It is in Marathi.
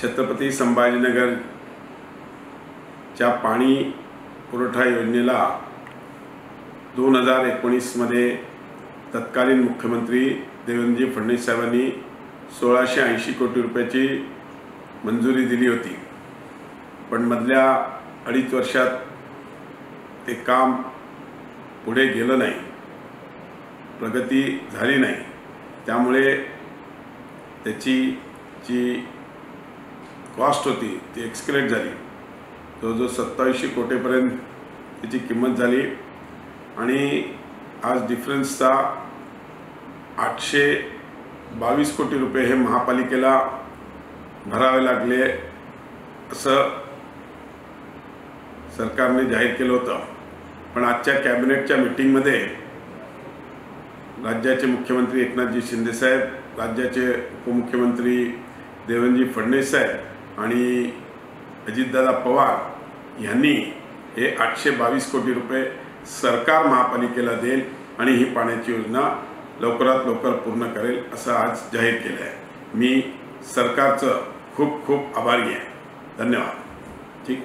छत्रपती संभाजीनगर च्या पाणी पुरवठा योजनेला 2019 मध्ये तत्कालीन मुख्यमंत्री देवेंद्र फडणवीस साहेबांनी 1680 कोटी रुपयाची मंजुरी दिली होती। पण मधल्या 2.5 वर्षात ते काम पुढे गेलं नाही, प्रगती झाली नाही। त्यामुळे त्याची जी कॉस्ट होती ती एक्सक्लेट झाली। जो 2700 कोटीपर्यंत त्याची किंमत झाली आणि आज डिफरन्सचा 822 कोटी रुपये हे महापालिकेला भरावे लागले असं सरकारने जाहीर केलं होतं। पण आजच्या कॅबिनेटच्या मीटिंगमध्ये राज्याचे मुख्यमंत्री एकनाथजी शिंदे साहेब, राज्याचे उपमुख्यमंत्री देवेंद्र फडणवीस साहेब आणि अजितदादा पवार यांनी हे 822 कोटी रुपये सरकार महापालिकेला देईल आणि ही पाण्याची योजना लवकरात लवकर पूर्ण करेल असं आज जाहीर केलं आहे। मी सरकारचं खूप खूप आभारी आहे। धन्यवाद। ठीक।